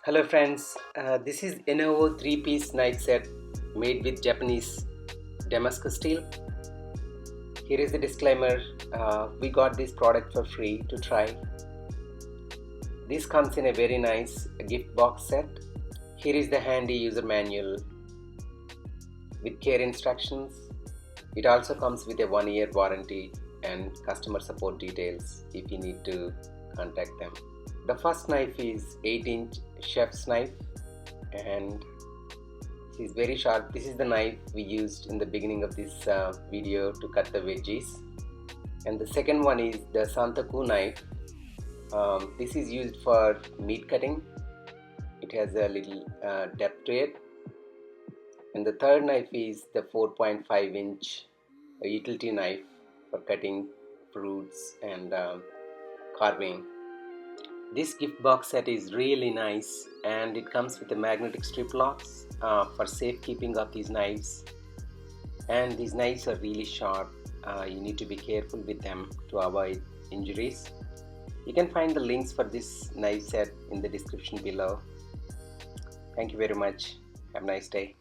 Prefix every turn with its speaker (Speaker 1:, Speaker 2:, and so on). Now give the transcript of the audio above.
Speaker 1: Hello friends, this is Enowo 3-piece knife set made with Japanese Damascus steel. Here is the disclaimer, we got this product for free to try. This comes in a very nice gift box set. Here is the handy user manual with care instructions. It also comes with a 1-year warranty and customer support details if you need to contact them. The first knife is 8-inch chef's knife and it is very sharp. This is the knife we used in the beginning of this video to cut the veggies. And the second one is the Santoku knife. This is used for meat cutting. It has a little depth to it. And the third knife is the 4.5-inch utility knife for cutting fruits and carving. This gift box set is really nice and it comes with the magnetic strip locks for safekeeping of these knives. And these knives are really sharp. You need to be careful with them to avoid injuries. You can find the links for this knife set in the description below. Thank you very much. Have a nice day.